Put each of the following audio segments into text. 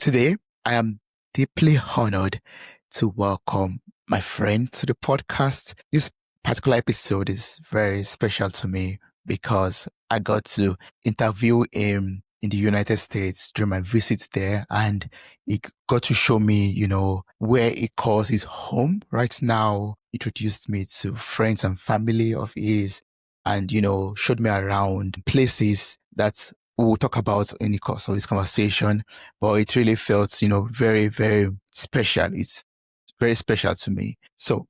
Today, I am deeply honored to welcome my friend to the podcast. This particular episode is very special to me because I got to interview him in the United States during my visit there, and he got to show me, where he calls his home right now. Introduced me to friends and family of his and, showed me around places that we will talk about in the course of this conversation, but it really felt, very, very special. It's very special to me. So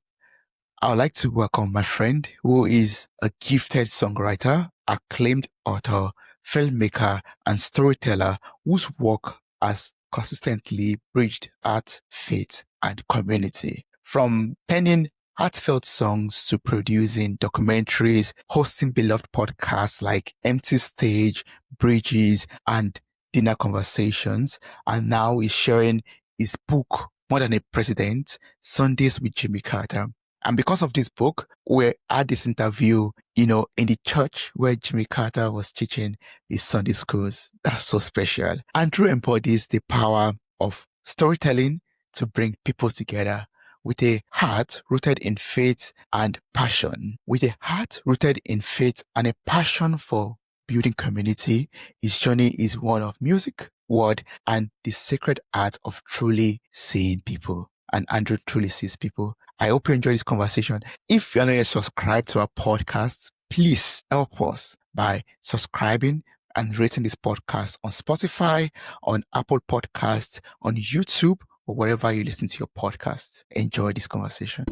I would like to welcome my friend who is a gifted songwriter, acclaimed author, filmmaker, and storyteller whose work has consistently bridged art, faith, and community. From penning heartfelt songs to producing documentaries, hosting beloved podcasts like Empty Stage, Bridges, and Dinner Conversations, and now he's sharing his book, More Than a President, Sundays with Jimmy Carter. And because of this book, we had this interview, in the church where Jimmy Carter was teaching his Sunday schools. That's so special. Andrew embodies the power of storytelling to bring people together with a heart rooted in faith and passion. With a heart rooted in faith and a passion for building community, his journey is one of music, word, and the sacred art of truly seeing people. And Andrew truly sees people. I hope you enjoy this conversation. If you're not yet subscribed to our podcast, please help us by subscribing and rating this podcast on Spotify, on Apple Podcasts, on YouTube, or wherever you listen to your podcast. Enjoy this conversation.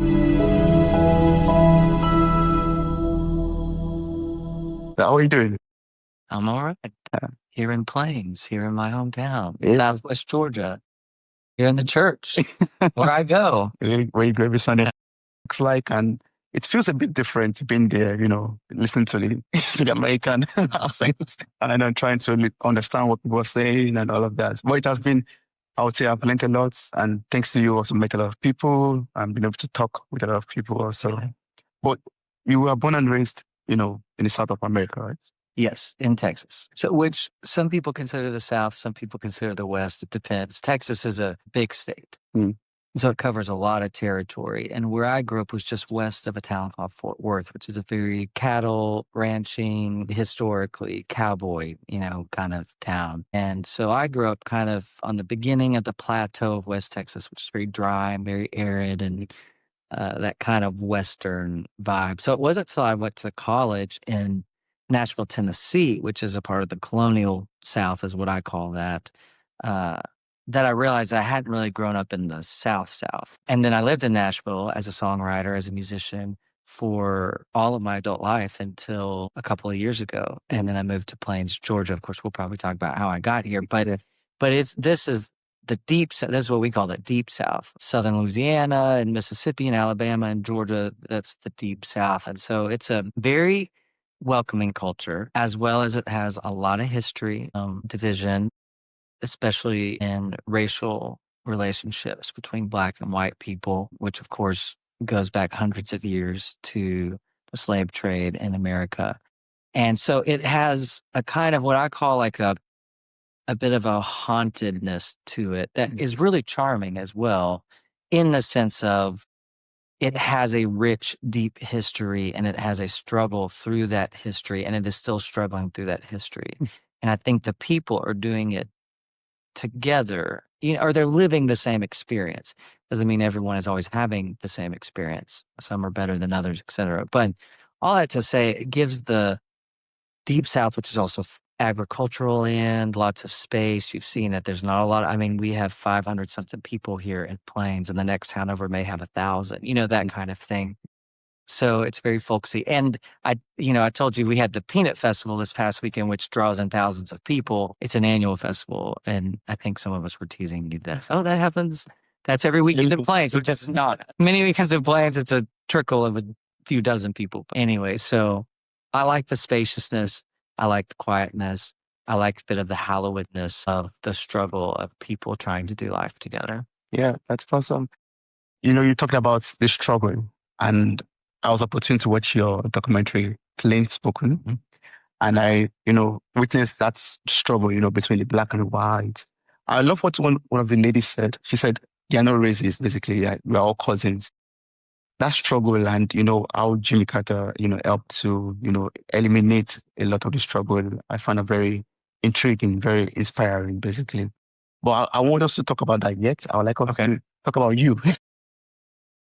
How are you doing? I'm all right. Here in Plains, here in my hometown, Yeah. Southwest Georgia. Here in the church, where I go. Where you go every Sunday. Looks like, and it feels a bit different being there, listening to the American accent and then trying to understand what people are saying and all of that. But it has been, I would say, I've learned a lot, and thanks to you, also met a lot of people and been able to talk with a lot of people also. But you were born and raised, in the South of America, right? Yes, in Texas. So, which some people consider the South, some people consider the West. It depends. Texas is a big state. So it covers a lot of territory. And where I grew up was just west of a town called Fort Worth, which is a very cattle ranching, historically cowboy, kind of town. And so I grew up kind of on the beginning of the plateau of West Texas, which is very dry and very arid and that kind of Western vibe. So it wasn't until I went to college in Nashville, Tennessee, which is a part of the colonial South, is what I call that, that I realized I hadn't really grown up in the South. And then I lived in Nashville as a songwriter, as a musician for all of my adult life until a couple of years ago. And then I moved to Plains, Georgia. Of course, we'll probably talk about how I got here, but this is the deep South. This is what we call the deep South. Southern Louisiana and Mississippi and Alabama and Georgia, that's the deep South. And so it's a very welcoming culture, as well as it has a lot of history, division, especially in racial relationships between Black and white people, which of course goes back hundreds of years to the slave trade in America. And so it has a kind of what I call like a bit of a hauntedness to it that is really charming as well, in the sense of it has a rich, deep history, and it has a struggle through that history, and it is still struggling through that history. And I think the people are doing it together, or they're living the same experience. Doesn't mean everyone is always having the same experience. Some are better than others, et cetera. But all that to say, it gives the Deep South, which is also agricultural land, lots of space. You've seen it. There's not a lot. We have 500 something people here in Plains, and the next town over may have 1,000, that kind of thing. So it's very folksy. And I told you we had the Peanut Festival this past weekend, which draws in thousands of people. It's an annual festival. And I think some of us were teasing you that, that happens. That's every weekend in Plains, which is not. Many weekends in Plains, it's a trickle of a few dozen people. But anyway, so I like the spaciousness. I like the quietness. I like a bit of the hallowedness of the struggle of people trying to do life together. Yeah, that's awesome. You talked about this struggle, and I was opportune to watch your documentary, Plain Spoken. And I, witnessed that struggle, between the Black and the white I love what one of the ladies said. She said, "They are not racists, basically. Yeah, we're all cousins." That struggle and, how Jimmy Carter, helped to, eliminate a lot of the struggle, I find it very intriguing, very inspiring, basically. But I won't us to talk about that yet. I would like us to talk about you.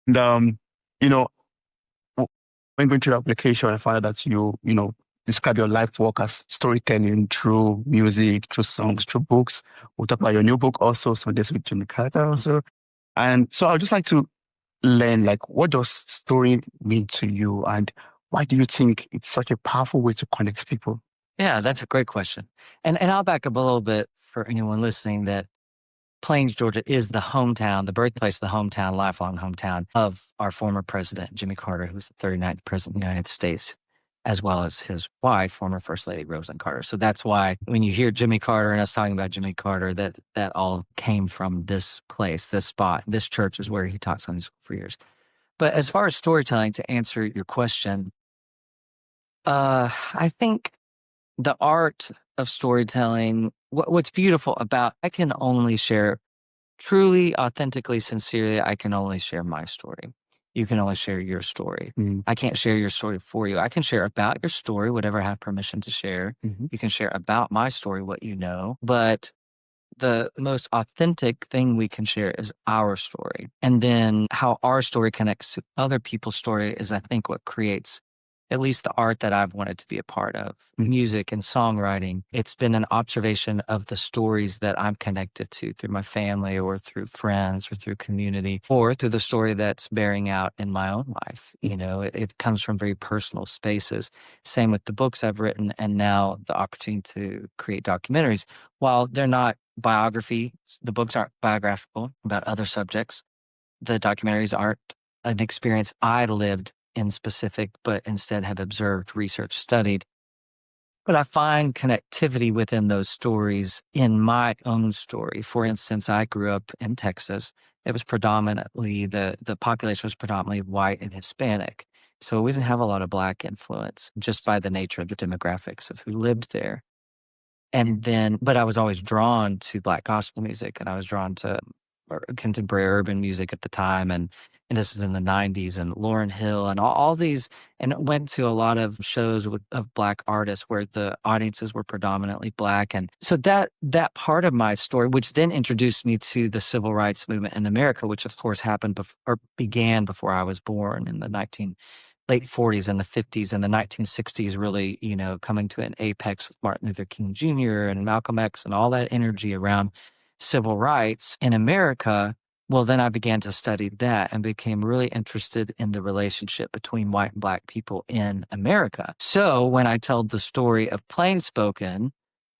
And, you know, when going through the application, I found out that you describe your life work as storytelling through music, through songs, through books. We'll talk about your new book also, so this with Jimmy Carter also. And so I'd just like to learn, like, what does story mean to you, and why do you think it's such a powerful way to connect people? Yeah, that's a great question. And I'll back up a little bit for anyone listening that Plains, Georgia is the hometown, the birthplace, the hometown, lifelong hometown of our former president, Jimmy Carter, who's the 39th president of the United States, as well as his wife, former First Lady Rosalind Carter. So that's why when you hear Jimmy Carter and us talking about Jimmy Carter, that all came from this place, this spot. This church is where he taught Sunday school for years. But as far as storytelling, to answer your question, I think the art of storytelling, what's beautiful about, I can only share truly, authentically, sincerely, I can only share my story. You can only share your story. I can't share your story for you. I can share about your story, whatever I have permission to share. You can share about my story, what you know. But the most authentic thing we can share is our story. And then how our story connects to other people's story is, I think, what creates at least the art that I've wanted to be a part of, music and songwriting. It's been an observation of the stories that I'm connected to through my family or through friends or through community or through the story that's bearing out in my own life. It comes from very personal spaces. Same with the books I've written and now the opportunity to create documentaries. While they're not biography, the books aren't biographical about other subjects. The documentaries aren't an experience I lived in specific, but instead have observed, researched, studied. But I find connectivity within those stories in my own story. For instance, I grew up in Texas. It was predominantly, the population was predominantly white and Hispanic. So we didn't have a lot of Black influence just by the nature of the demographics of who lived there. And then, but I was always drawn to Black gospel music and I was drawn to contemporary urban music at the time. And this is in the 90s and Lauryn Hill and all these, and went to a lot of shows of Black artists where the audiences were predominantly Black. And so that part of my story, which then introduced me to the civil rights movement in America, which of course happened or began before I was born in the late 40s and the 50s and the 1960s, really, coming to an apex with Martin Luther King Jr. and Malcolm X and all that energy around civil rights in America. Well, then I began to study that and became really interested in the relationship between white and Black people in America. So when I told the story of Plain Spoken,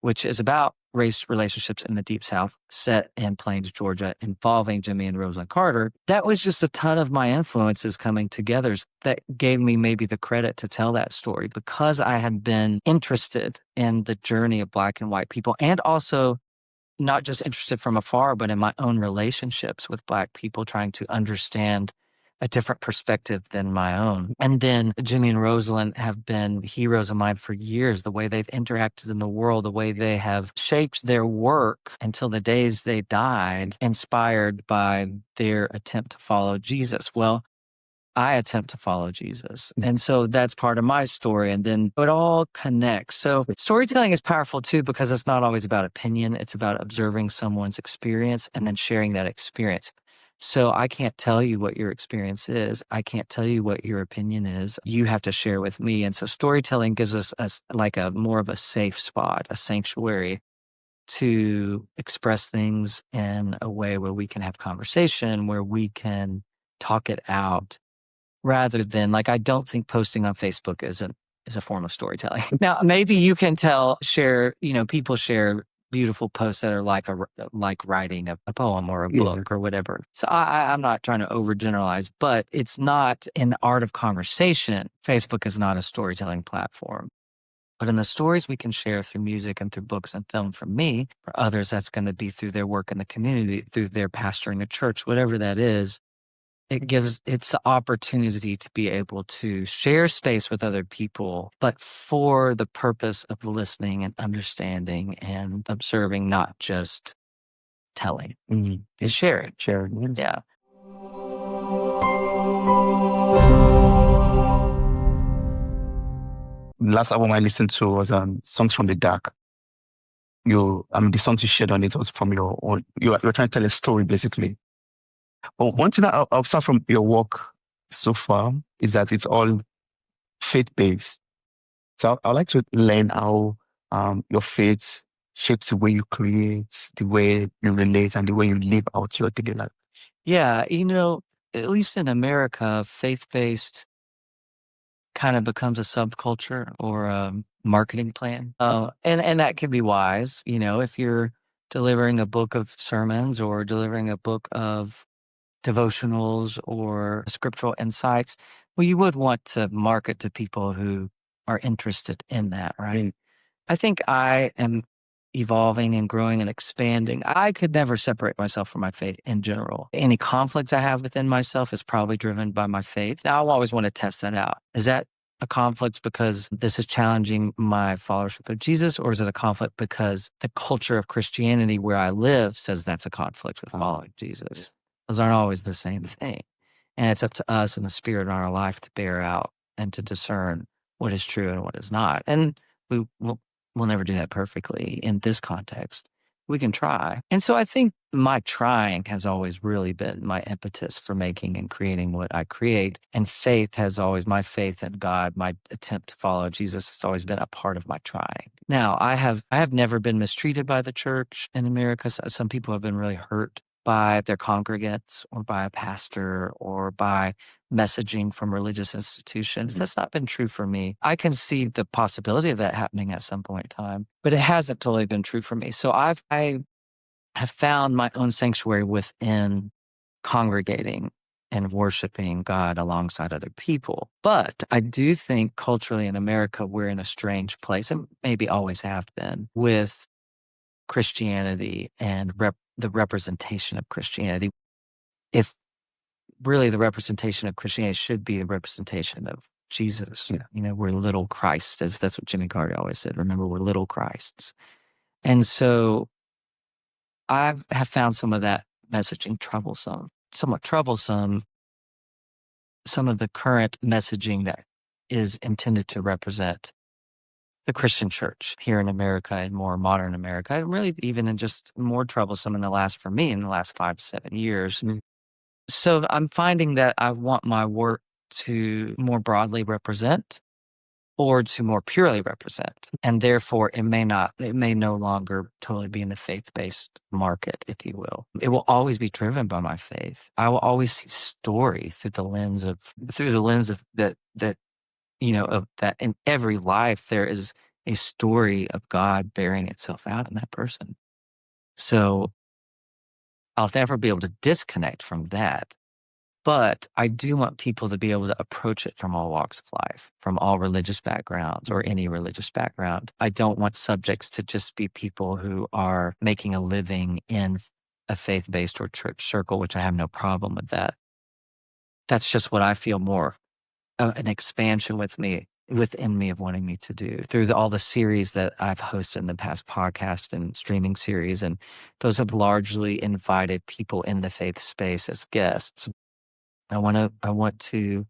which is about race relationships in the Deep South, set in Plains, Georgia, involving Jimmy and Rosalind Carter, that was just a ton of my influences coming together that gave me maybe the credit to tell that story because I had been interested in the journey of Black and white people and also not just interested from afar, but in my own relationships with Black people, trying to understand a different perspective than my own. And then Jimmy and Rosalind have been heroes of mine for years, the way they've interacted in the world, the way they have shaped their work until the days they died, inspired by their attempt to follow Jesus. Well, I attempt to follow Jesus. And so that's part of my story. And then it all connects. So storytelling is powerful too, because it's not always about opinion. It's about observing someone's experience and then sharing that experience. So I can't tell you what your experience is. I can't tell you what your opinion is. You have to share with me. And so storytelling gives us like a more of a safe spot, a sanctuary to express things in a way where we can have conversation, where we can talk it out. Rather than, like, I don't think posting on Facebook is a form of storytelling. Now, maybe you can share, people share beautiful posts that are like writing a poem or a book or whatever. So I'm not trying to overgeneralize, but it's not in the art of conversation. Facebook is not a storytelling platform. But in the stories we can share through music and through books and film from me, for others, that's going to be through their work in the community, through their pastoring a church, whatever that is. It's the opportunity to be able to share space with other people, but for the purpose of listening and understanding and observing, not just telling. It's sharing. Sharing. Yes. Yeah. The last album I listened to was Songs from the Dark. The songs you shared on it was from your own. You're trying to tell a story, basically. But one thing that I observed from your work so far is that it's all faith-based. So I'd like to learn how your faith shapes the way you create, the way you relate, and the way you live out your daily life. Yeah. At least in America, faith-based kind of becomes a subculture or a marketing plan. And that can be wise, if you're delivering a book of sermons or delivering a book of devotionals or scriptural insights. Well, you would want to market to people who are interested in that, right? I think I am evolving and growing and expanding. I could never separate myself from my faith in general. Any conflicts I have within myself is probably driven by my faith. Now, I always want to test that out. Is that a conflict because this is challenging my followership of Jesus, or is it a conflict because the culture of Christianity where I live says that's a conflict with following Jesus? Those aren't always the same thing. And it's up to us and the Spirit in our life to bear out and to discern what is true and what is not. And we'll never do that perfectly in this context. We can try. And so I think my trying has always really been my impetus for making and creating what I create. And my faith in God, my attempt to follow Jesus has always been a part of my trying. Now, I have never been mistreated by the church in America. Some people have been really hurt by their congregants or by a pastor or by messaging from religious institutions. That's not been true for me. I can see the possibility of that happening at some point in time, but it hasn't totally been true for me. So I have found my own sanctuary within congregating and worshiping God alongside other people. But I do think culturally in America, we're in a strange place, and maybe always have been, with Christianity and the representation of Christianity. If really the representation of Christianity should be the representation of Jesus. Yeah. We're little Christ, that's what Jimmy Carter always said. Remember, we're little Christs. And so I have found some of that messaging somewhat troublesome. Some of the current messaging that is intended to represent the Christian church here in America and more modern America, and really even just more troublesome in the last 5 to 7 years. Mm-hmm. So I'm finding that I want my work to more broadly represent or to more purely represent. And therefore it may no longer totally be in the faith-based market, if you will. It will always be driven by my faith. I will always see story through the lens of that of that in every life, there is a story of God bearing itself out in that person. So I'll never be able to disconnect from that. But I do want people to be able to approach it from all walks of life, from all religious backgrounds or any religious background. I don't want subjects to just be people who are making a living in a faith-based or church circle, which I have no problem with that. That's just what I feel more an expansion within me of wanting me to do through all the series that I've hosted in the past, podcast and streaming series. And those have largely invited people in the faith space as guests. I want to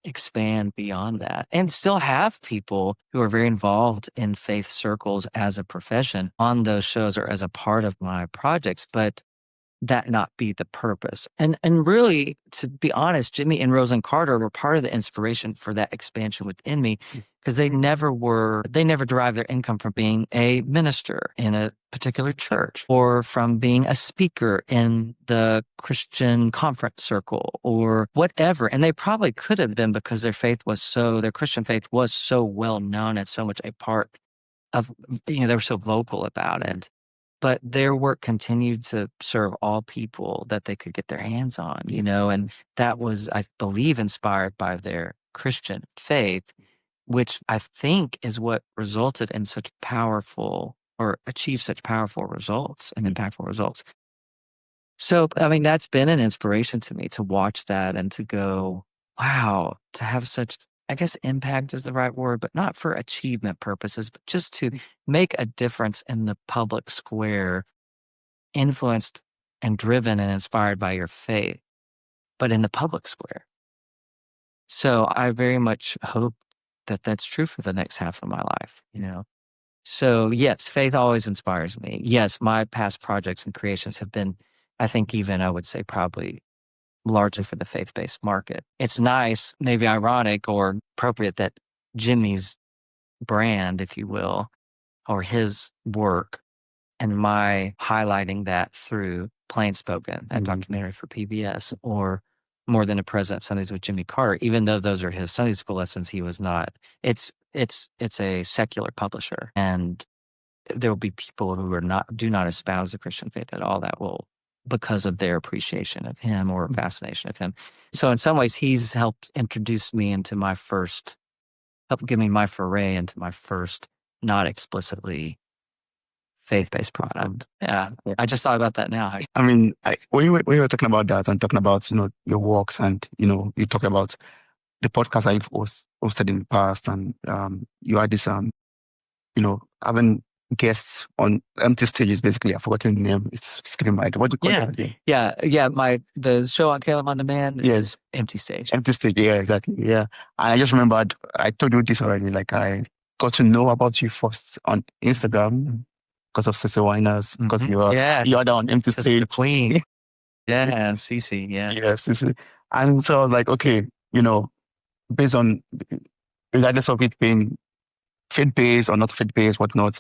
expand beyond that and still have people who are very involved in faith circles as a profession on those shows or as a part of my projects, but that not be the purpose. And really, to be honest, Jimmy and Rosalind Carter were part of the inspiration for that expansion within me, because they never derived their income from being a minister in a particular church or from being a speaker in the Christian conference circle or whatever. And they probably could have been, because their Christian faith was so well known and so much a part of, they were so vocal about it. But their work continued to serve all people that they could get their hands on, and that was, I believe, inspired by their Christian faith, which I think is what resulted in such powerful or achieved such powerful results and impactful results. So, that's been an inspiration to me to watch that and to go, wow, to have such, I guess impact is the right word, but not for achievement purposes, but just to make a difference in the public square, influenced and driven and inspired by your faith, but in the public square. So I very much hope that that's true for the next half of my life, So yes, faith always inspires me. Yes, my past projects and creations have been, I think even I would say probably largely for the faith-based market. It's nice, maybe ironic or appropriate that Jimmy's brand, if you will, or his work and my highlighting that through Plain Spoken, that documentary for PBS, or More Than a President Sundays with Jimmy Carter, even though those are his Sunday school lessons, he was not. It's a secular publisher, and there will be people who do not espouse the Christian faith at all that will, because of their appreciation of him or fascination of him. So in some ways, he's helped introduce me into helped give me my foray into my first not explicitly faith-based product. Yeah. I just thought about that now. I mean, when you were talking about that and talking about, your works and, you talked about the podcast that you've hosted in the past and you had this, having guests on empty stages, basically. I've forgotten the name. It's skipping my head. What do you call it? Yeah. The show on Caleb on Demand is Empty Stage. Empty Stage, yeah, exactly. Yeah. And I just remembered, I told you this already, like I got to know about you first on Instagram because of Sister Winers, because you're on Empty Stage. The queen. Yeah, Cece, yeah. Yeah, Cece. And so I was like, okay, based on, regardless of it being faith-based or not faith-based, whatnot,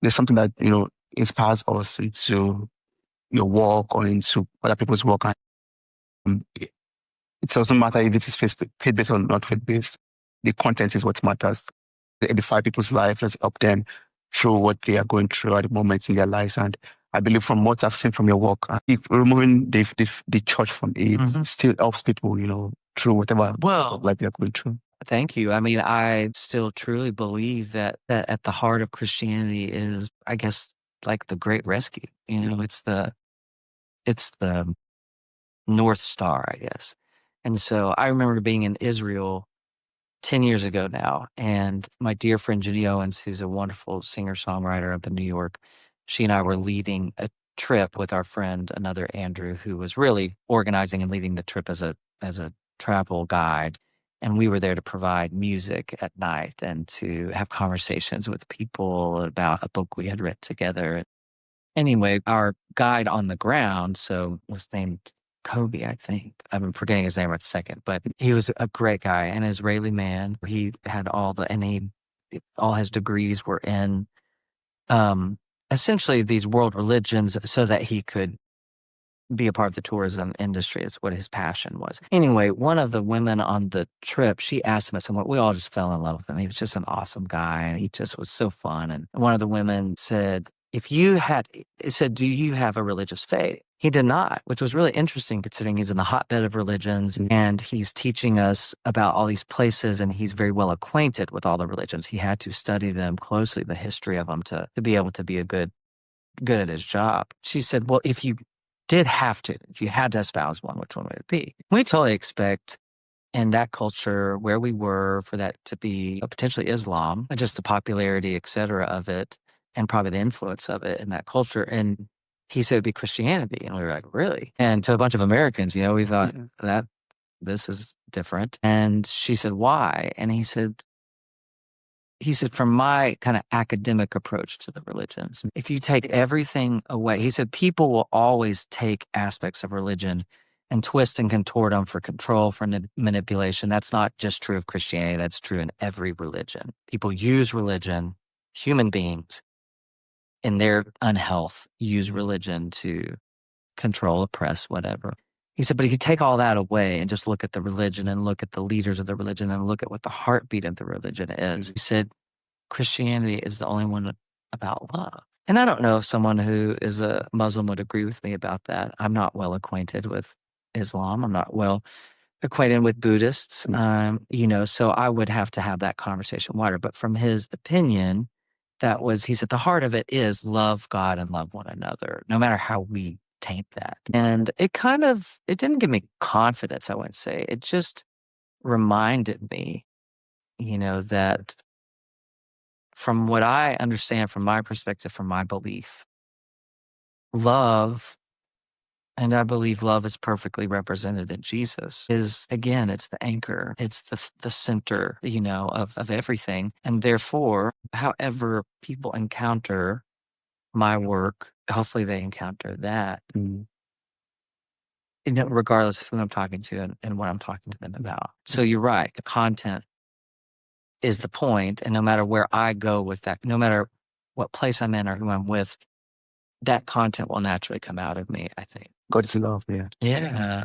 there's something that, inspires us into your work or into other people's work. And it doesn't matter if it is faith-based or not faith-based. The content is what matters. They edify people's life. Let's help them through what they are going through at the moment in their lives. And I believe from what I've seen from your work, removing the church from it still helps people, through whatever life they're going through. Thank you. I mean, I still truly believe that at the heart of Christianity is, I guess, like the great rescue. It's the North Star, I guess. And so I remember being in Israel 10 years ago now, and my dear friend Jenny Owens, who's a wonderful singer-songwriter up in New York, she and I were leading a trip with our friend, another Andrew, who was really organizing and leading the trip as a travel guide. And we were there to provide music at night and to have conversations with people about a book we had read together. Anyway, our guide on the ground, was named Kobe, I think. I'm forgetting his name right second, but he was a great guy, an Israeli man. He had all his degrees were in essentially these world religions so that he could be a part of the tourism industry. It's what his passion was. Anyway, one of the women on the trip, she asked him at some point, we all just fell in love with him. He was just an awesome guy and he just was so fun. And one of the women said, do you have a religious faith? He did not, which was really interesting considering he's in the hotbed of religions and he's teaching us about all these places and he's very well acquainted with all the religions. He had to study them closely, the history of them to be able to be good at his job. She said, well, if you had to espouse one, which one would it be? We totally expect in that culture where we were for that to be potentially Islam, just the popularity, et cetera, of it, and probably the influence of it in that culture. And he said it'd be Christianity. And we were like, really? And to a bunch of Americans, we thought that this is different. And she said, why? And he said, from my kind of academic approach to the religions, if you take everything away, he said, people will always take aspects of religion and twist and contort them for control, for manipulation. That's not just true of Christianity. That's true in every religion. People use religion, human beings, in their unhealth, use religion to control, oppress, whatever. He said, but if you take all that away and just look at the religion and look at the leaders of the religion and look at what the heartbeat of the religion is, he said, Christianity is the only one about love. And I don't know if someone who is a Muslim would agree with me about that. I'm not well acquainted with Islam. I'm not well acquainted with Buddhists, so I would have to have that conversation wider. But from his opinion, he said, the heart of it is love God and love one another, no matter how we taint that. And it didn't give me confidence, I wouldn't say. It just reminded me, that from what I understand, from my perspective, from my belief, love And I believe love is perfectly represented in Jesus. Again, it's the anchor. It's the center, of everything. And therefore, however people encounter my work, hopefully they encounter that, regardless of who I'm talking to and what I'm talking to them about. So you're right. The content is the point, and no matter where I go with that, no matter what place I'm in or who I'm with, that content will naturally come out of me, I think. God's love, yeah. Yeah.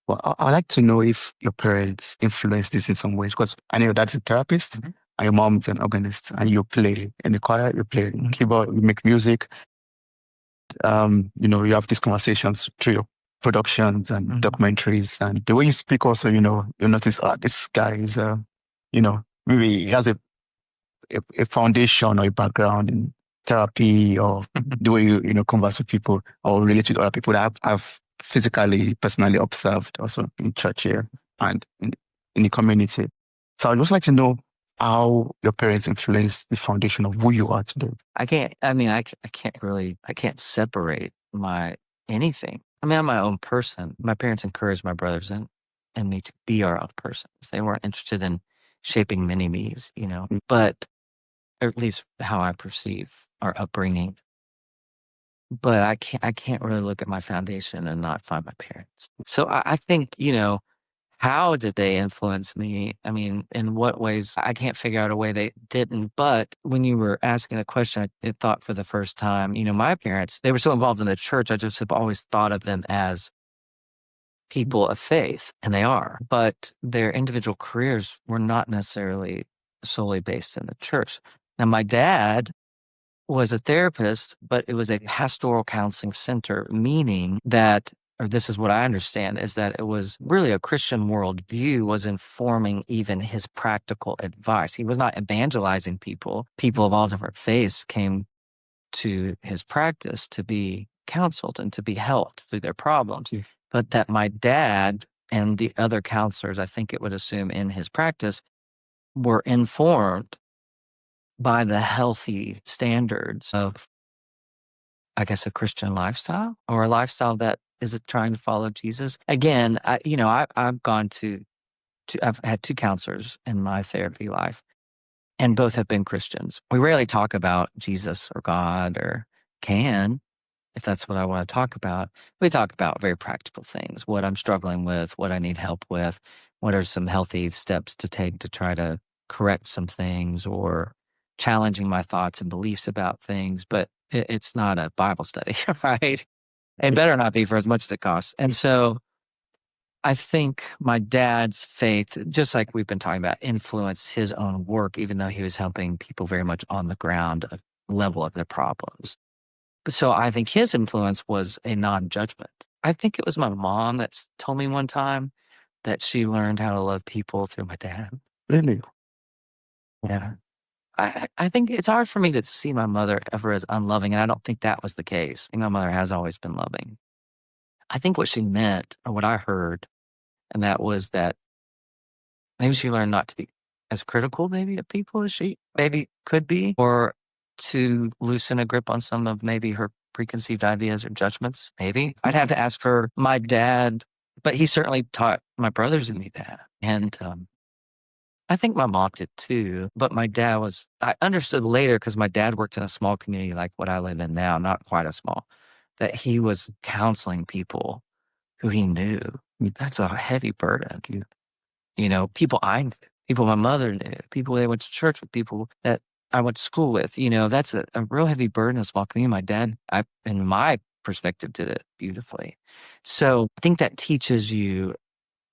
Well, I'd like to know if your parents influenced this in some ways, because I know your dad's a therapist and your mom's an organist, and you play in the choir, you play keyboard, you make music. You have these conversations through your productions and documentaries, and the way you speak also, you notice, this guy is, maybe he has a foundation or a background in therapy, or the way you converse with people or relate with other people that I've personally observed also in church here and in the community. So I'd just like to know how your parents influenced the foundation of who you are today. I can't separate anything. I mean, I'm my own person. My parents encouraged my brothers and me to be our own persons. They weren't interested in shaping mini-me's, but or at least how I perceive our upbringing. But I can't really look at my foundation and not find my parents. So I think, how did they influence me? I mean, in what ways? I can't figure out a way they didn't. But when you were asking the question, I thought for the first time, my parents, they were so involved in the church, I just have always thought of them as people of faith, and they are. But their individual careers were not necessarily solely based in the church. Now, my dad was a therapist, but it was a pastoral counseling center, meaning that, or this is what I understand, is that it was really a Christian worldview was informing even his practical advice. He was not evangelizing people. People of all different faiths came to his practice to be counseled and to be helped through their problems. Yeah. But that my dad and the other counselors, I think it would assume in his practice, were informed by the healthy standards of, I guess, a Christian lifestyle or a lifestyle that is trying to follow Jesus. Again, I've gone I've had 2 counselors in my therapy life, and both have been Christians. We rarely talk about Jesus or God, or can, if that's what I want to talk about. We talk about very practical things, what I'm struggling with, what I need help with, what are some healthy steps to take to try to correct some things, or challenging my thoughts and beliefs about things. But it's not a Bible study, right? It better not be, for as much as it costs. And so I think my dad's faith, just like we've been talking about, influenced his own work, even though he was helping people very much on the ground level of their problems. So I think his influence was a non-judgment. I think it was my mom that told me one time that she learned how to love people through my dad. Really? Yeah. I think it's hard for me to see my mother ever as unloving, and I don't think that was the case. I think my mother has always been loving. I think what she meant, or what I heard, and that was that maybe she learned not to be as critical maybe of people as she maybe could be, or to loosen a grip on some of maybe her preconceived ideas or judgments, maybe. I'd have to ask her. My dad, but he certainly taught my brothers and me that. And I think my mom did too, but my dad I understood later, because my dad worked in a small community like what I live in now, not quite as small, that he was counseling people who he knew. That's a heavy burden. People I knew, people my mother knew, people they went to church with, people that I went to school with. That's a real heavy burden in a small community. My dad, in my perspective, did it beautifully. So I think that teaches you,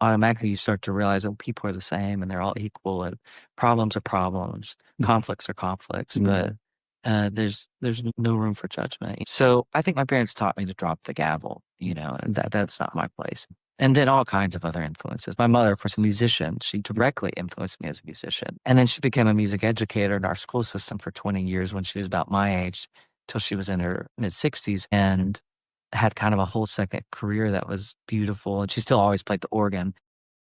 automatically you start to realize that people are the same and they're all equal, and problems are problems, conflicts are conflicts, but there's no room for judgment. So I think my parents taught me to drop the gavel, and that's not my place. And then all kinds of other influences. My mother, of course, a musician. She directly influenced me as a musician. And then she became a music educator in our school system for 20 years when she was about my age, till she was in her mid-60s, and had kind of a whole second career that was beautiful. And she still always played the organ.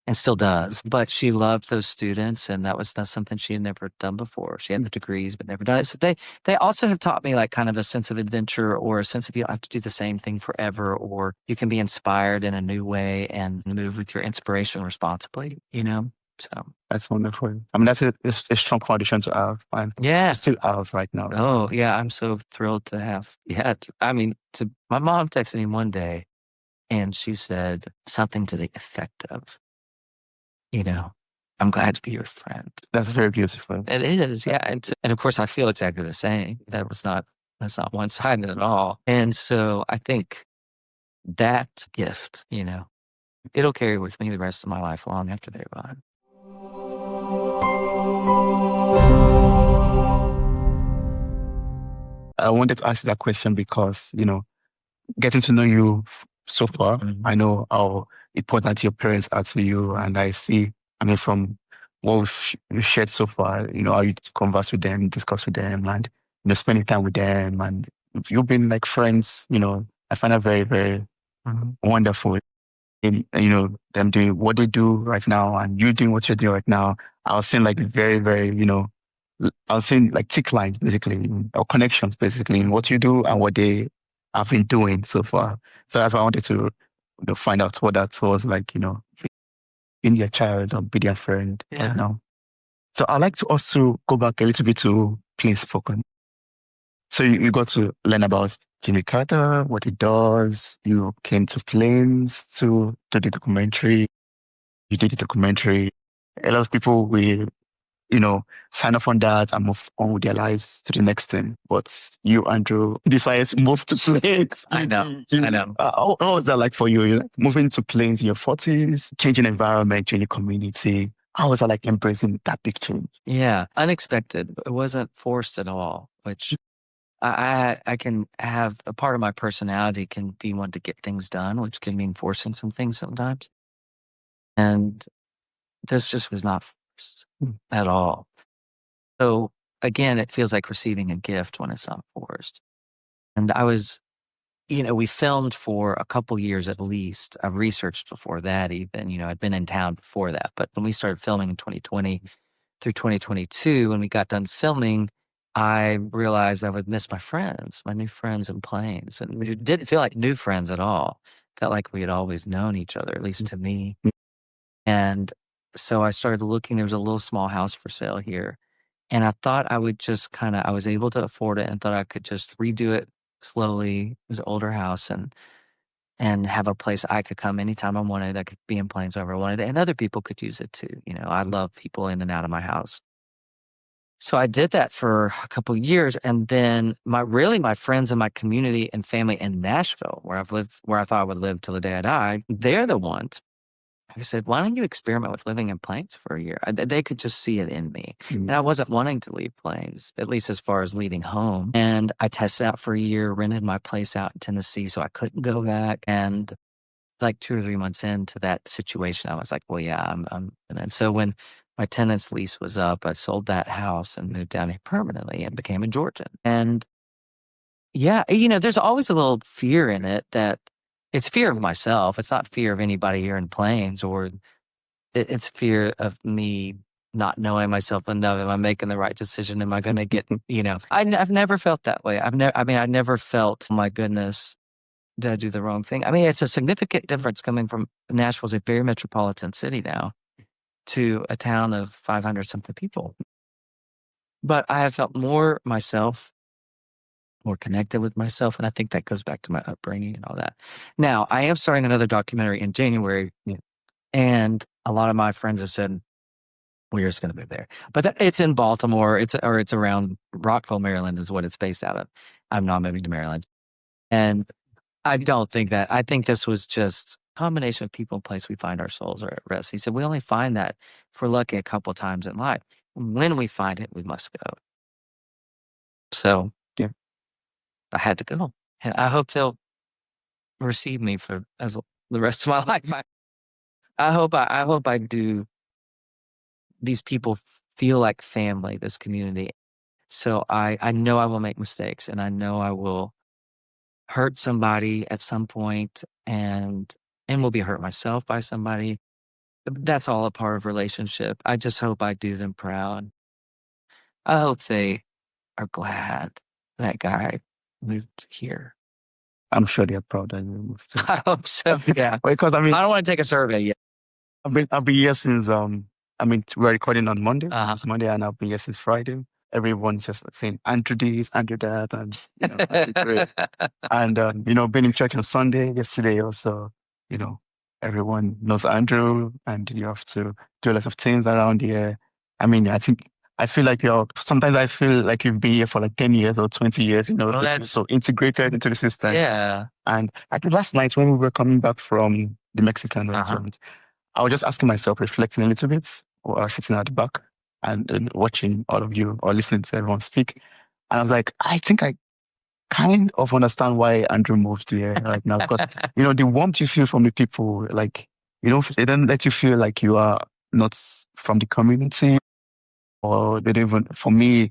and still does. But she loved those students, and that was not something she had never done before. She had the degrees, but never done it. So they also have taught me like kind of a sense of adventure, or a sense of you don't have to do the same thing forever, or you can be inspired in a new way and move with your inspiration responsibly, you know? So That's wonderful. I mean, that's a strong foundation to have, and yeah, still have right now. oh yeah, I'm so thrilled to have. Yeah, my mom texted me one day, and she said something to the effect of, you know, I'm glad to be your friend. That's very beautiful. It is, yeah. And of course, I feel exactly the same. That's not one-sided at all. And so I think that gift, it'll carry with me the rest of my life long after they're gone. I wanted to ask that question because, getting to know you so far, I know how important your parents are to you. And from what we've shared so far, how you converse with them, discuss with them, and, spending time with them. And you've been like friends, I find that very, very wonderful. And, them doing what they do right now and you doing what you're doing right now. I was seeing like very, very, I was seeing like thick lines basically, or connections basically in what you do and what they have been doing so far. So that's why I wanted to find out what that was like, being their child or be their friend right now. So I'd like to also go back a little bit to Plain Spoken. So you got to learn about Jimmy Carter, what he does. You came to Plains to do the documentary. You did the documentary. A lot of people will, sign off on that and move on with their lives to the next thing. But you, Andrew, decided to move to Plains. I know. How was that like for you? You're like moving to Plains in your 40s, changing environment, changing community. How was that like embracing that big change? Yeah, unexpected. It wasn't forced at all, which I can have a part of my personality can be one to get things done, which can mean forcing some things sometimes. And this just was not forced at all. So again, it feels like receiving a gift when it's not forced. And I was, we filmed for a couple years at least. I've researched before that even, I'd been in town before that. But when we started filming in 2020 through 2022, when we got done filming, I realized I would miss my friends, my new friends in Plains. And it didn't feel like new friends at all. Felt like we had always known each other, at least to me. And so I started looking. There was a little small house for sale here. And I thought I would just I was able to afford it and thought I could just redo it slowly. It was an older house and have a place I could come anytime I wanted. I could be in Plains whenever I wanted. And other people could use it too. I love people in and out of my house. So I did that for a couple of years. And then my friends in my community and family in Nashville, where I've lived, where I thought I would live till the day I died, they're the ones I said, why don't you experiment with living in Plains for a year? They could just see it in me. And I wasn't wanting to leave Plains, at least as far as leaving home. And I tested out for a year, rented my place out in Tennessee, so I couldn't go back. And like 2 or 3 months into that situation, I was like, well, yeah, and so when my tenant's lease was up, I sold that house and moved down here permanently and became a Georgian. And yeah, there's always a little fear in it that it's fear of myself. It's not fear of anybody here in Plains, or it's fear of me not knowing myself enough. Am I making the right decision? Am I going to get, I've never felt that way. I never felt, oh my goodness, did I do the wrong thing? I mean, it's a significant difference coming from Nashville's a very metropolitan city now to a town of 500 something people. But I have felt more myself, more connected with myself. And I think that goes back to my upbringing and all that. Now, I am starting another documentary in January. Yeah. And a lot of my friends have said, we're just going to move there. But it's in Baltimore. It's around Rockville, Maryland is what it's based out of. I'm not moving to Maryland. And I don't think that. I think this was just a combination of people and place we find our souls are at rest. He said, we only find that if we're lucky a couple times in life. When we find it, we must go. So yeah, I had to go. And I hope they'll receive me for as the rest of my life. I hope I do. These people feel like family, this community. So I know I will make mistakes, and I know I will hurt somebody at some point, and will be hurt myself by somebody. That's all a part of relationship. I just hope I do them proud. I hope they are glad that guy moved here. I'm sure they're proud that you moved to. I hope so. Yeah. Because I mean, I don't want to take a survey yet. I've been here since I mean we're recording on Monday. It's Monday, and I've been here since Friday. Everyone's just like saying Andrew this, Andrew that, and Andrew Greer. And being in church on Sunday yesterday also, everyone knows Andrew, and you have to do a lot of things around here. I mean, I feel like sometimes I feel like you've been here for like 10 years or 20 years, Well, so you're that's so integrated into the system. yeah. And I think last night when we were coming back from the Mexican restaurant, I was just asking myself, reflecting a little bit, or sitting at the back and watching all of you or listening to everyone speak. And I was like, I think I kind of understand why Andrew moved here right now, because the warmth you feel from the people, like they don't let you feel like you are not from the community, or they don't even. For me,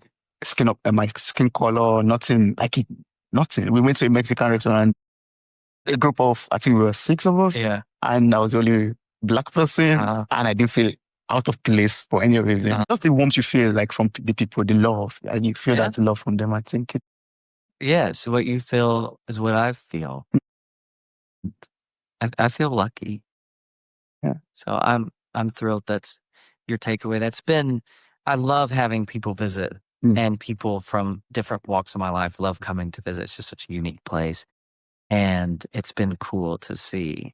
my skin color, nothing like it, nothing. We went to a Mexican restaurant, a group of, I think we were 6 of us, Yeah. and I was the only black person, and I didn't feel out of place for any reason. Just the warmth you feel like from the people, the love, and you feel that love from them. I think Yes, what you feel is what I feel. I feel lucky. Yeah. So I'm thrilled that's your takeaway. I love having people visit, and people from different walks of my life love coming to visit. It's just such a unique place. And it's been cool to see.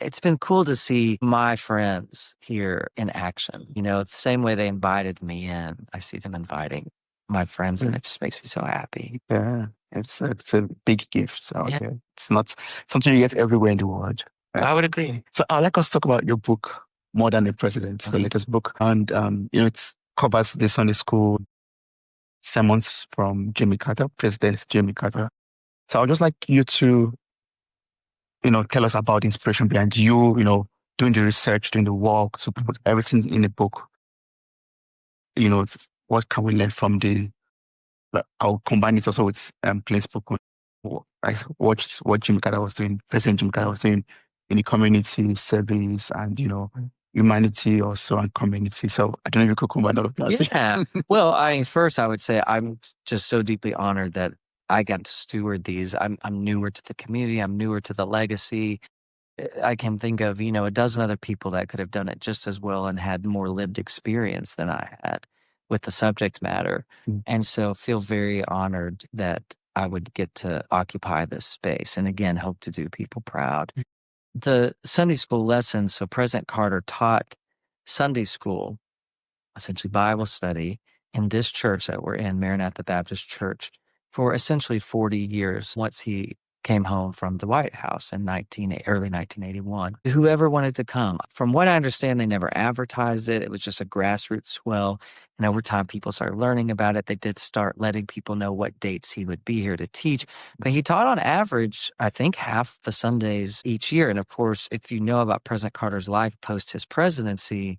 It's been cool to see my friends here in action. The same way they invited me in, I see them inviting my friends, and it just makes me so happy. Yeah, it's a big gift. So it's not something you get everywhere in the world. I would agree. So I'd like us to talk about your book, More Than a President, the latest book. And, it covers the Sunday school sermons from Jimmy Carter, President Jimmy Carter. So I'd just like you to, tell us about the inspiration behind you, doing the research, doing the work, to put everything in the book. What can we learn from I'll combine it also with plain spoken. I watched what Jimmy Carter was doing, President Jimmy Carter was doing in the community service and, humanity also and community. So I don't know if you could combine all of that. Yeah. Well, first I would say I'm just so deeply honored that I got to steward these. I'm newer to the community. I'm newer to the legacy. I can think of, a dozen other people that could have done it just as well and had more lived experience than I had with the subject matter. And so feel very honored that I would get to occupy this space, and again, hope to do people proud. The Sunday school lessons, so President Carter taught Sunday school, essentially Bible study, in this church that we're in, Maranatha Baptist Church, for essentially 40 years once he came home from the White House in early 1981. Whoever wanted to come. From what I understand, they never advertised it. It was just a grassroots swell. And over time, people started learning about it. They did start letting people know what dates he would be here to teach. But he taught on average, I think, half the Sundays each year. And of course, if you know about President Carter's life post his presidency,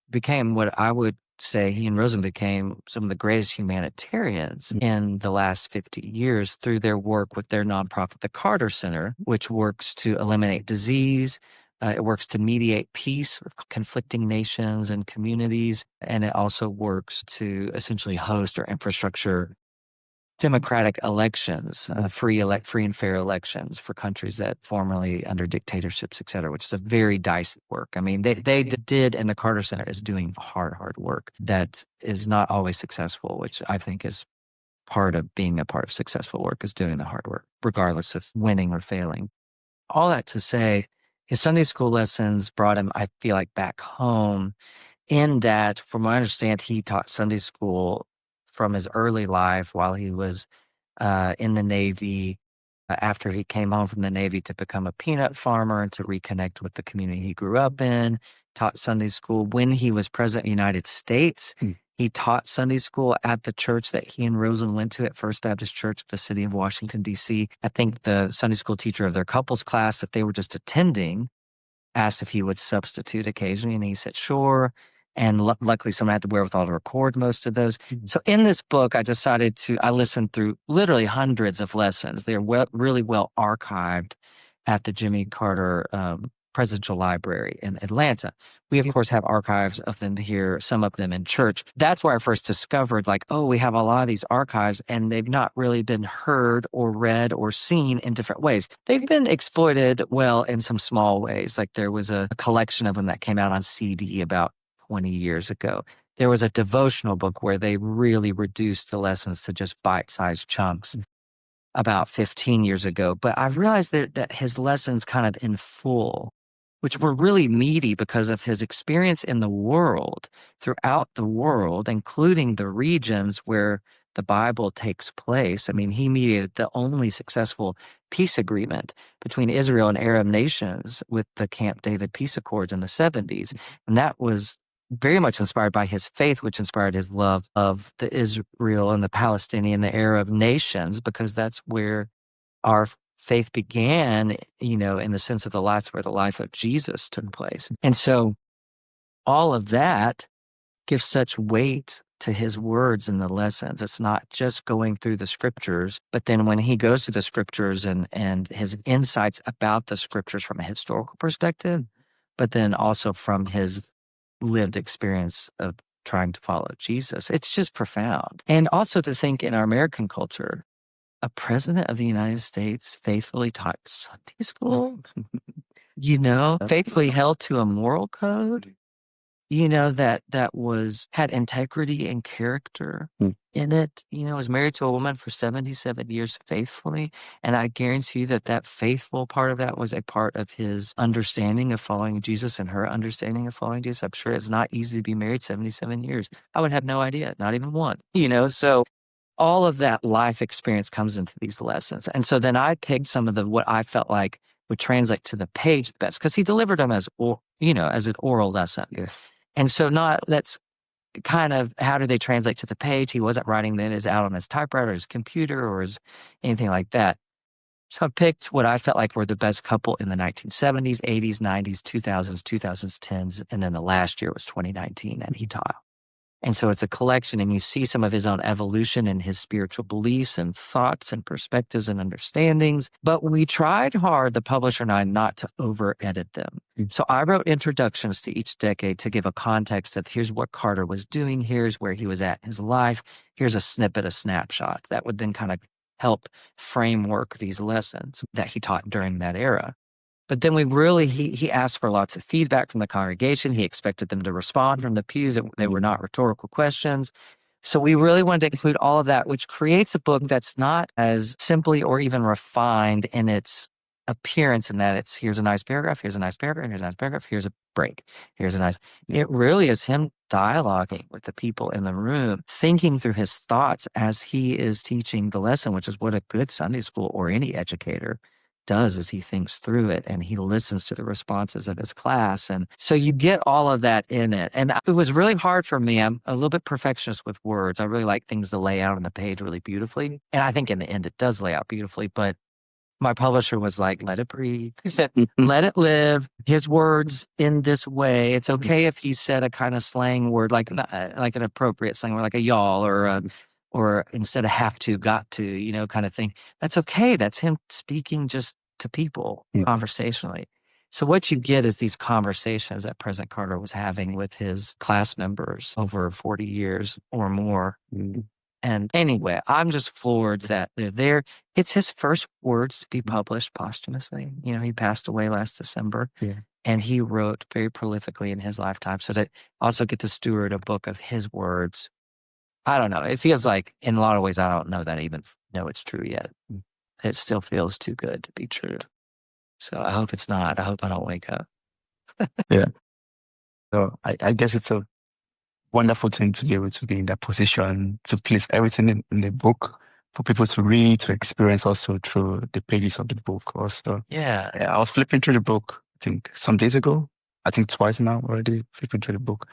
became what I would say he and Rosen became some of the greatest humanitarians in the last 50 years through their work with their nonprofit, the Carter Center, which works to eliminate disease. It works to mediate peace with conflicting nations and communities. And it also works to essentially host or infrastructure democratic elections, free and fair elections for countries that formerly under dictatorships, et cetera, which is a very dicey work. I mean, they did, and the Carter Center is doing hard work that is not always successful, which I think is part of being a part of successful work, is doing the hard work, regardless of winning or failing. All that to say, his Sunday school lessons brought him, I feel like, back home, in that, from what I understand, he taught Sunday school from his early life while he was in the Navy, after he came home from the Navy to become a peanut farmer and to reconnect with the community he grew up in, taught Sunday school. When he was president of the United States, he taught Sunday school at the church that he and Rosen went to at First Baptist Church, the city of Washington, D.C. I think the Sunday school teacher of their couples class that they were just attending asked if he would substitute occasionally, and he said, sure. And luckily someone had the wherewithal to record most of those. So in this book, I listened through literally hundreds of lessons. They're really well archived at the Jimmy Carter Presidential Library in Atlanta. We, of course, have archives of them here, some of them in church. That's where I first discovered, like, oh, we have a lot of these archives, and they've not really been heard or read or seen in different ways. They've been exploited, well, in some small ways. Like there was a collection of them that came out on CD about 20 years ago. There was a devotional book where they really reduced the lessons to just bite-sized chunks about 15 years ago. But I realized that his lessons kind of in full, which were really meaty because of his experience in the world, throughout the world, including the regions where the Bible takes place. I mean, he mediated the only successful peace agreement between Israel and Arab nations with the Camp David peace accords in the 70s. And that was very much inspired by his faith, which inspired his love of the Israel and the Palestinian, the Arab nations, because that's where our faith began, in the sense of the lives where the life of Jesus took place. And so all of that gives such weight to his words and the lessons. It's not just going through the scriptures, but then when he goes through the scriptures and his insights about the scriptures from a historical perspective, but then also from his lived experience of trying to follow Jesus. It's just profound. And also to think in our American culture, a president of the United States faithfully taught Sunday school, faithfully held to a moral code, that had integrity and character in it, was married to a woman for 77 years faithfully. And I guarantee you that faithful part of that was a part of his understanding of following Jesus and her understanding of following Jesus. I'm sure it's not easy to be married 77 years. I would have no idea, not even one, so all of that life experience comes into these lessons. And so then I picked some of what I felt like would translate to the page the best, because he delivered them as an oral lesson. Yeah. And so that's kind of how do they translate to the page? He wasn't writing them out on his typewriter, his computer, or anything like that. So I picked what I felt like were the best couple in the 1970s, 80s, 90s, 2000s, 2010s, and then the last year was 2019 that he taught. And so it's a collection, and you see some of his own evolution and his spiritual beliefs and thoughts and perspectives and understandings. But we tried hard, the publisher and I, not to over-edit them. So I wrote introductions to each decade to give a context of here's what Carter was doing, here's where he was at in his life, here's a snippet, a snapshot. That would then kind of help framework these lessons that he taught during that era. But then he asked for lots of feedback from the congregation. He expected them to respond from the pews. They were not rhetorical questions. So we really wanted to include all of that, which creates a book that's not as simply or even refined in its appearance, in that it's here's a nice paragraph, here's a nice paragraph, here's a nice paragraph, here's a break, here's a nice. It really is him dialoguing with the people in the room, thinking through his thoughts as he is teaching the lesson, which is what a good Sunday school or any educator does, is he thinks through it and he listens to the responses of his class. And so you get all of that in it. And it was really hard for me. I'm a little bit perfectionist with words. I really like things to lay out on the page really beautifully. And I think in the end it does lay out beautifully. But my publisher was like, let it breathe. He said, let it live. His words in this way. It's okay if he said a kind of slang word, like an appropriate slang word, like a y'all or instead of have to, got to, kind of thing. That's okay. That's him speaking just to people conversationally. So what you get is these conversations that President Carter was having with his class members over 40 years or more. And anyway, I'm just floored that they're there. It's his first words to be published posthumously. He passed away last December. Yeah. And he wrote very prolifically in his lifetime. So to also get to steward a book of his words, I don't know. It feels like, in a lot of ways, I don't know that I even know it's true yet. It still feels too good to be true. So I hope it's not. I hope I don't wake up. Yeah. So I guess it's a wonderful thing to be able to be in that position, to place everything in the book for people to read, to experience also through the pages of the book also. Yeah. I was flipping through the book, I think some days ago. I think twice now already, flipping through the book.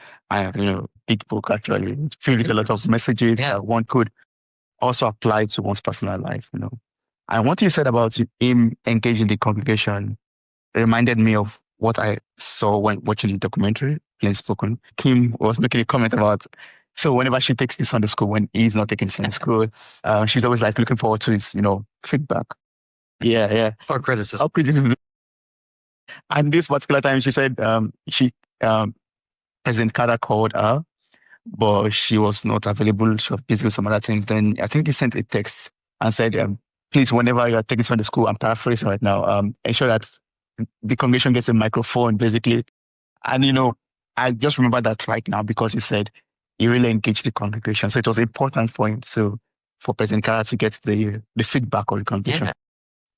Big book actually, filled with a lot of messages that one could also apply to one's personal life, And what you said about him engaging the congregation reminded me of what I saw when watching the documentary, Plain Spoken. Kim was making a comment about, so whenever she takes the Sunday school, when he's not taking Sunday school, she's always like looking forward to his, feedback. Yeah. Or criticism. And this particular time, she said um, President Carter called her, but she was not available. She was busy with some other things. Then I think he sent a text and said, please, whenever you are taking Sunday school, I'm paraphrasing right now, ensure that the congregation gets a microphone, basically. And, I just remember that right now because you said he really engaged the congregation. So it was important for him for President Carter to get the feedback of the congregation,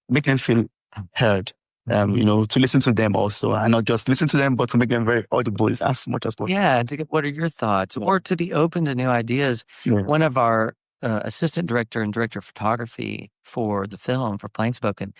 make them feel heard. To listen to them also, and not just listen to them, but to make them very audible as much as possible. Yeah, to get what are your thoughts, or to be open to new ideas. Yeah. One of our assistant director and director of photography for the film for Plain Spoken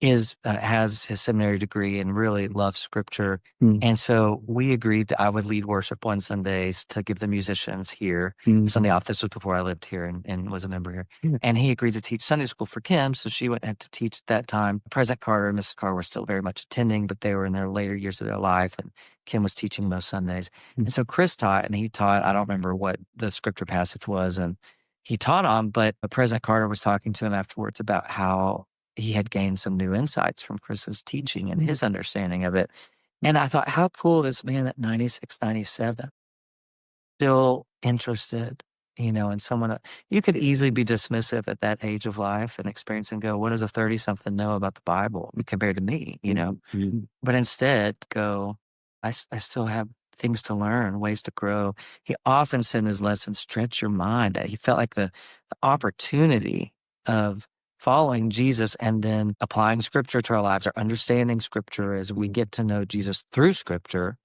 has his seminary degree and really loves scripture. And so we agreed that I would lead worship on Sundays to give the musicians here Sunday off. This was before I lived here and was a member here. And he agreed to teach Sunday school for Kim, so she wouldn't have to teach at that time. President Carter and Mrs. Carter were still very much attending, but they were in their later years of their life, and Kim was teaching most Sundays. And so Chris taught, and he taught, I don't remember what the scripture passage was, and he taught on, but President Carter was talking to him afterwards about how he had gained some new insights from Chris's teaching and his understanding of it. And I thought, how cool this man at 96, 97, still interested, in someone. You could easily be dismissive at that age of life and experience and go, what does a 30-something know about the Bible compared to me, But instead go, I still have things to learn, ways to grow. He often said in his lessons, stretch your mind. He felt like the opportunity of following Jesus and then applying scripture to our lives or understanding scripture as we get to know Jesus through scripture,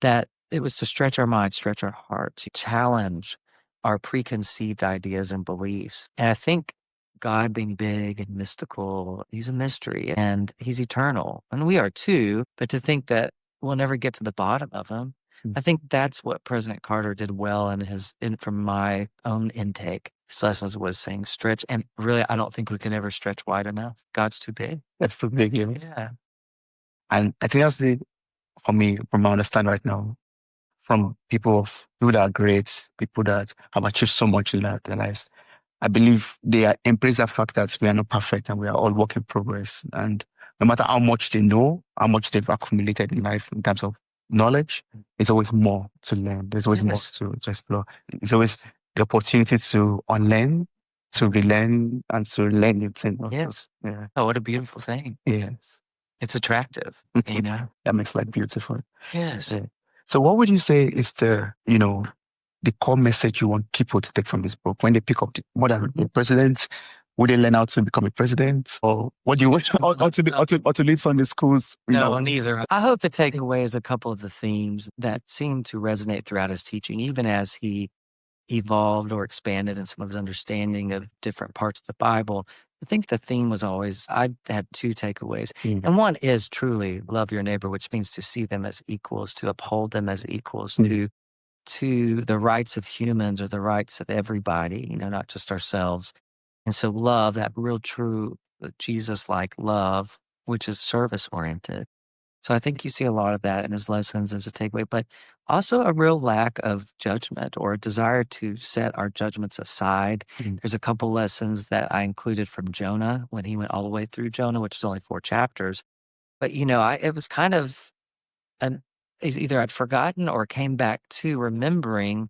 that it was to stretch our minds, stretch our hearts, challenge our preconceived ideas and beliefs. And I think God being big and mystical, he's a mystery and he's eternal. And we are too, but to think that we'll never get to the bottom of him, I think that's what President Carter did well from my own intake. His lessons was saying stretch. And really, I don't think we can ever stretch wide enough. God's too big. That's too big, yeah. Yeah. And I think that's for me, from my understanding right now, from people that are great, people that have achieved so much in their lives, I believe they embrace the fact that we are not perfect and we are all work in progress. And no matter how much they know, how much they've accumulated in life in terms of knowledge, there's always more to learn. There's always more to explore. There's always the opportunity to unlearn, to relearn, and to learn new things. Yes. Yeah. Oh, what a beautiful thing. Yes. It's attractive, That makes life beautiful. Yes. Yeah. So what would you say is the core message you want people to take from this book when they pick up more than a president? Would they learn how to become a president, or what do you want to lead Sunday schools? No, neither. I hope the takeaway is a couple of the themes that seem to resonate throughout his teaching, even as he evolved or expanded in some of his understanding of different parts of the Bible. I think the theme was always, I had two takeaways. And one is truly love your neighbor, which means to see them as equals, to uphold them as equals, to the rights of humans or the rights of everybody, not just ourselves. And so love, that real true Jesus-like love, which is service-oriented. So I think you see a lot of that in his lessons as a takeaway, but also a real lack of judgment or a desire to set our judgments aside. There's a couple lessons that I included from Jonah when he went all the way through Jonah, which is only 4 chapters. But, it was kind of either I'd forgotten or came back to remembering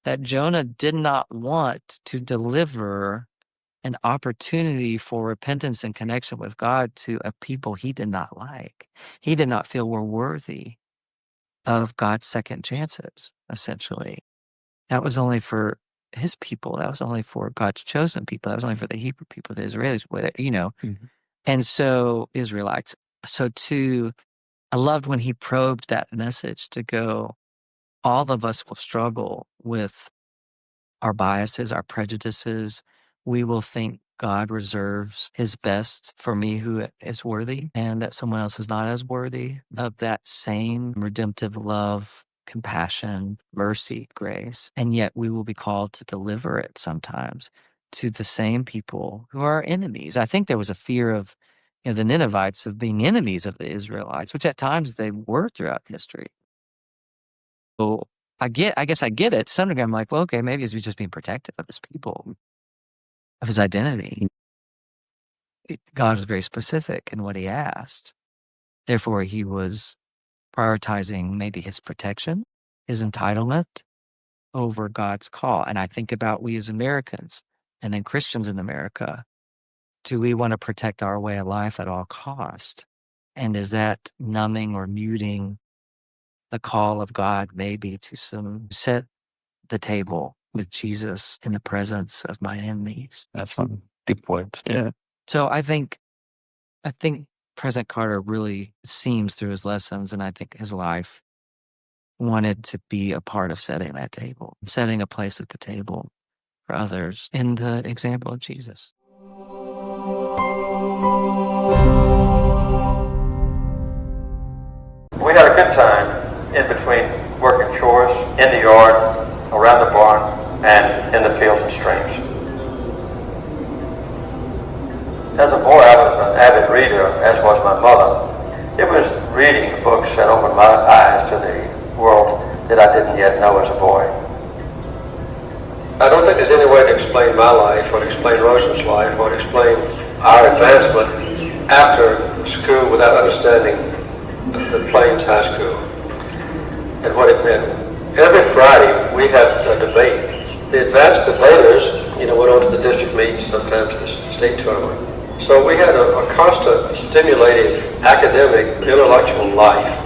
that Jonah did not want to deliver an opportunity for repentance and connection with God to a people he did not like. He did not feel were worthy of God's second chances, essentially. That was only for his people. That was only for God's chosen people. That was only for the Hebrew people, the Israelis, And so Israelites. So I loved when he probed that message to go, all of us will struggle with our biases, our prejudices. We will think God reserves his best for me who is worthy and that someone else is not as worthy of that same redemptive love, compassion, mercy, grace. And yet we will be called to deliver it sometimes to the same people who are enemies. I think there was a fear of the Ninevites of being enemies of the Israelites, which at times they were throughout history. So I guess I get it. To some degree, I'm like, well, okay, maybe he's just being protective of his people, of his identity. God is very specific in what he asked. Therefore, he was prioritizing maybe his protection, his entitlement over God's call. And I think about we as Americans and then Christians in America. Do we want to protect our way of life at all cost? And is that numbing or muting the call of God maybe to set the table with Jesus in the presence of my enemies? That's a deep word. Yeah. So I think President Carter really seems through his lessons, and I think his life, wanted to be a part of setting that table, setting a place at the table for others in the example of Jesus. We had a good time in between working chores, in the yard, around the barn, and in the fields and streams. As a boy, I was an avid reader, as was my mother. It was reading books that opened my eyes to the world that I didn't yet know as a boy. I don't think there's any way to explain my life, or to explain Rosen's life, or to explain our advancement after school without understanding the Plains High School and what it meant. Every Friday we had a debate. The advanced debaters, went on to the district meets, sometimes the state tournament. So we had a constant, stimulating, academic, intellectual life.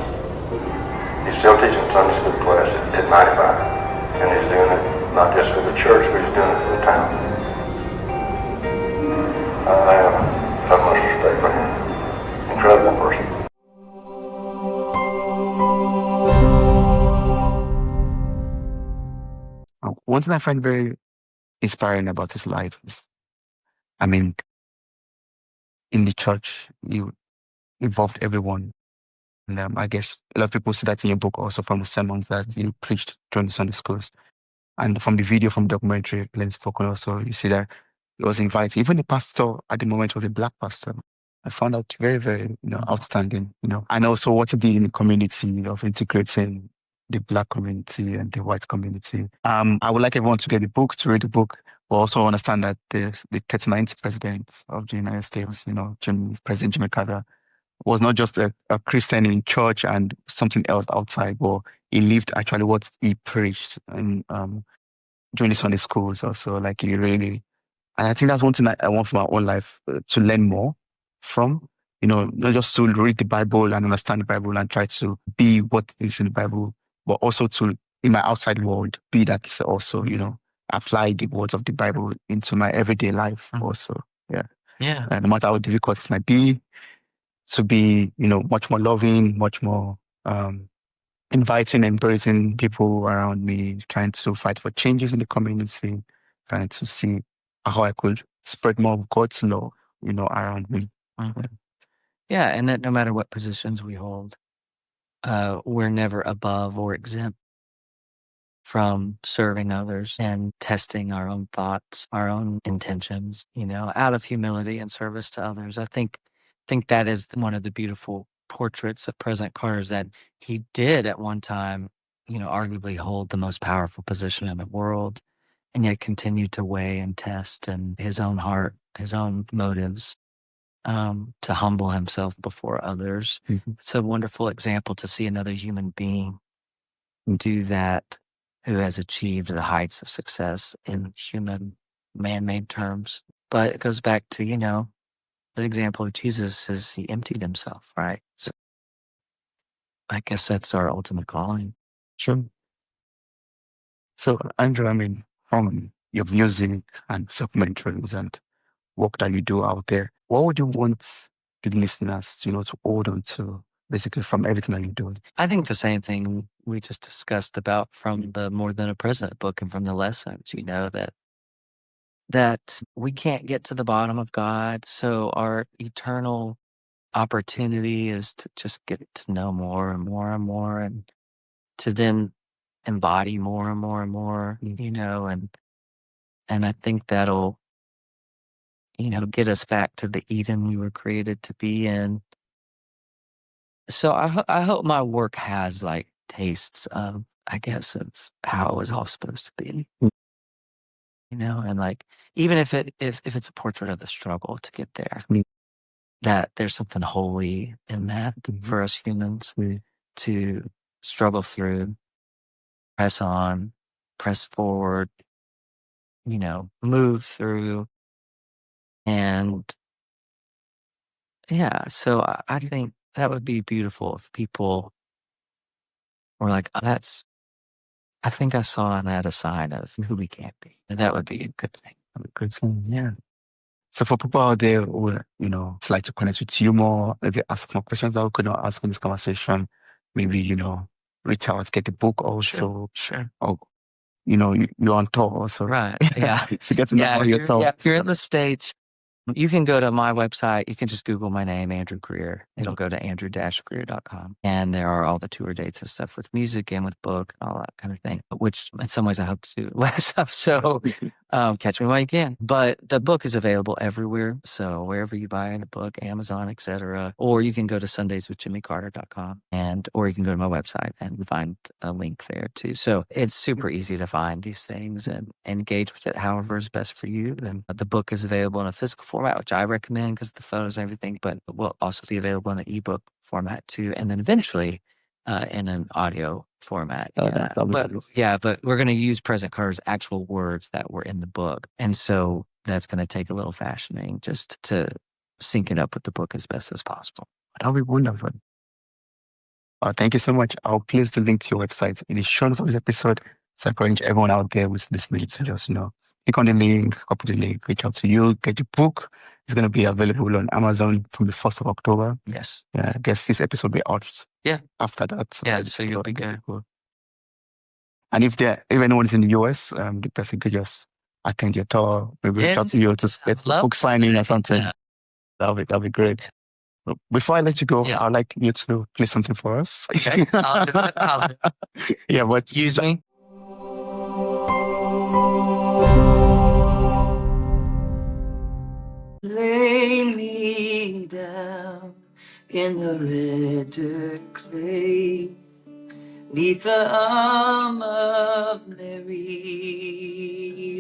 He's still teaching Sunday school class at 95, and he's doing it not just for the church, but he's doing it for the town. I have much respect for him. Incredible person. One thing I find very inspiring about his life is, in the church, you involved everyone. And I guess a lot of people see that in your book, also from the sermons that you preached during the Sunday schools. And from the video, from documentary, Glenn spoken also, you see that he was invited. Even the pastor at the moment was a black pastor. I found out very, very, outstanding, And also what he did in the community of integrating the black community and the white community. I would like everyone to get the book, to read the book, but also understand that the 39th president of the United States, President Jimmy Carter, was not just a Christian in church and something else outside, but he lived actually what he preached and during the Sunday schools also. Like he really, and I think that's one thing I want for my own life, to learn more from. Not just to read the Bible and understand the Bible and try to be what is in the Bible, but also to, in my outside world, be that also, apply the words of the Bible into my everyday life also. Yeah. Yeah. No matter how difficult it might be, to be, much more loving, much more inviting, embracing people around me, trying to fight for changes in the community, trying to see how I could spread more of God's love, around me. Yeah, and that no matter what positions we hold, we're never above or exempt from serving others and testing our own thoughts, our own intentions, out of humility and service to others. I think that is one of the beautiful portraits of President Carter, is that he did at one time, arguably hold the most powerful position in the world, and yet continued to weigh and test and his own heart, his own motives, to humble himself before others. Mm-hmm. It's a wonderful example to see another human being do that, who has achieved the heights of success in human, man-made terms. But it goes back to, the example of Jesus is he emptied himself, right? So I guess that's our ultimate calling. Sure. So, Andrew, from your music and documentaries and work that you do out there, what would you want the listeners, to hold on to, basically, from everything that you're doing? I think the same thing we just discussed about from the More Than a President book and from the lessons, that we can't get to the bottom of God. So our eternal opportunity is to just get to know more and more and more, and to then embody more and more and more, and I think that'll, get us back to the Eden we were created to be in. So I hope my work has like tastes of, I guess, of how it was all supposed to be, and like, even if it's a portrait of the struggle to get there. that there's something holy in that for us humans to struggle through, press on, press forward, move through. And yeah, so I think that would be beautiful if people were like, I think I saw in that a sign of who we can be. And that would be a good thing. A good thing, yeah. So for people out there who, like to connect with you more, maybe ask more questions that we could not ask in this conversation, maybe, reach out, get the book also. Sure. Or, you're on tour also. Right. Yeah. To get to know how your tour. Yeah, if you're in the States, you can go to my website. You can just Google my name, Andrew Greer. It'll go to andrew-greer.com. And there are all the tour dates and stuff with music and with book and all that kind of thing, which in some ways I hope to do less of. So catch me while you can. But the book is available everywhere. So wherever you buy the book, Amazon, etc. Or you can go to sundayswithjimmycarter.com or you can go to my website and find a link there too. So it's super easy to find these things and engage with it however is best for you. And the book is available in a physical format, which I recommend because the photos and everything, but it will also be available in an ebook format too. And then eventually in an audio format. But we're going to use President Carter's actual words that were in the book. And so that's going to take a little fashioning just to sync it up with the book as best as possible. That'll be wonderful. Thank you so much. I'll place the link to your website in the show notes of this episode. So I encourage everyone out there who's listening to just, click on the link, copy the link, reach out to you, get your book. It's going to be available on Amazon from the 1st of October. Yes. Yeah, I guess this episode will be out after that. So you'll be good. Cool. And if anyone's in the US, the person could just attend your tour, maybe reach out to you to get the book signing or something. Yeah. That'll be great. Before I let you go, I'd like you to play something for us. Okay, I'll do it. Yeah, but use me. Lay me down in the redder clay, 'neath the arm of Mary's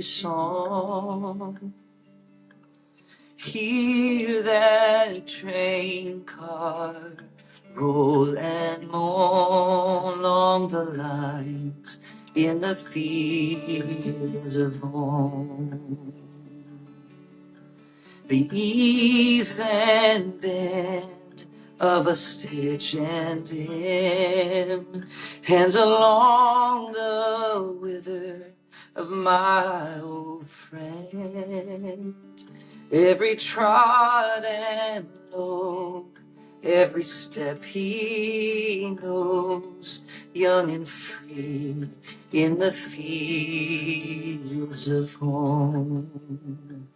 song. Hear that train car roll and moan along the lines in the fields of home. The ease and bend of a stitch and dim hands along the wither of my old friend. Every trot and lope, every step he knows, young and free in the fields of home.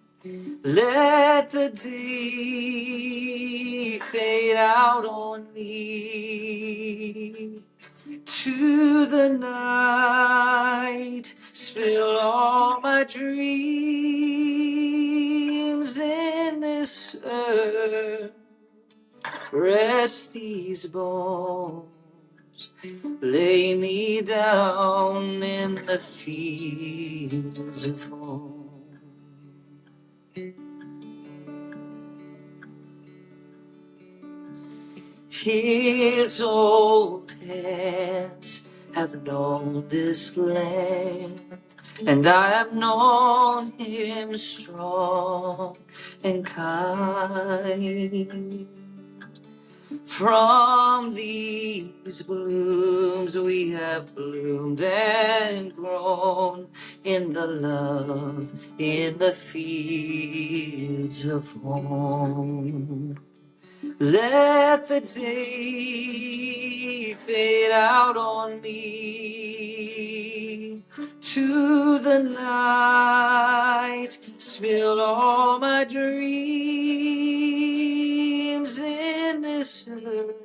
Let the day fade out on me, to the night spill all my dreams. In this earth rest these bones, lay me down in the fields of home. His old hands have known this land, and I have known him strong and kind. From these blooms we have bloomed and grown in the love in the fields of home. Let the day fade out on me, to the night spill all my dreams. In this earth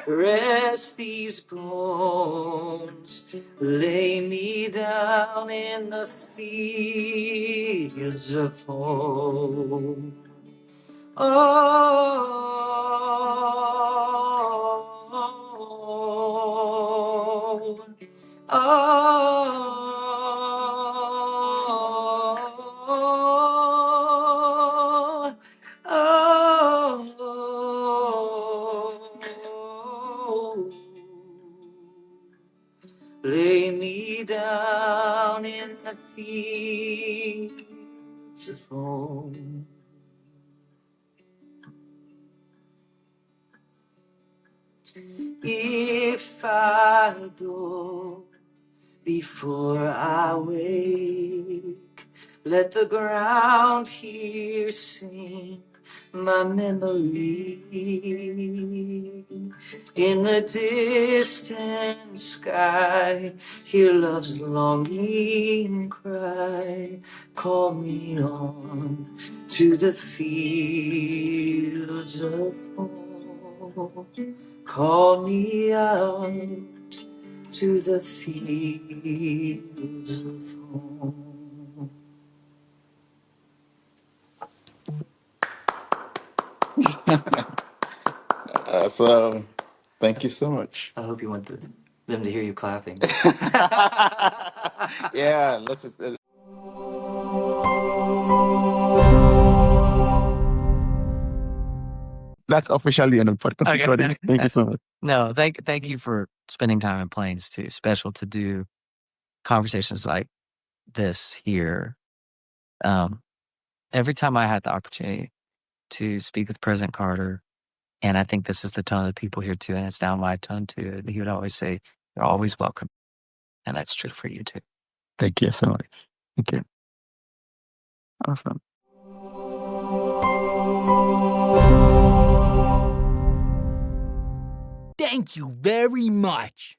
rest these bones, lay me down in the fields of home. lay down in the fields of home. If I go before I wake, let the ground here sing my memory. In the distant sky, hear love's longing cry. Call me on to the fields of home. Call me out to the fields of home. So, thank you so much. I hope you want them to hear you clapping. Yeah, let's. That's officially an podcast recording. Thank you so much. No, thank you for spending time in planes too. Special to do conversations like this here. Every time I had the opportunity to speak with President Carter, and I think this is the tone of the people here too, and it's now my tone too. He would always say, "You're always welcome," and that's true for you too. Thank you so much. Thank you. Awesome. Thank you very much.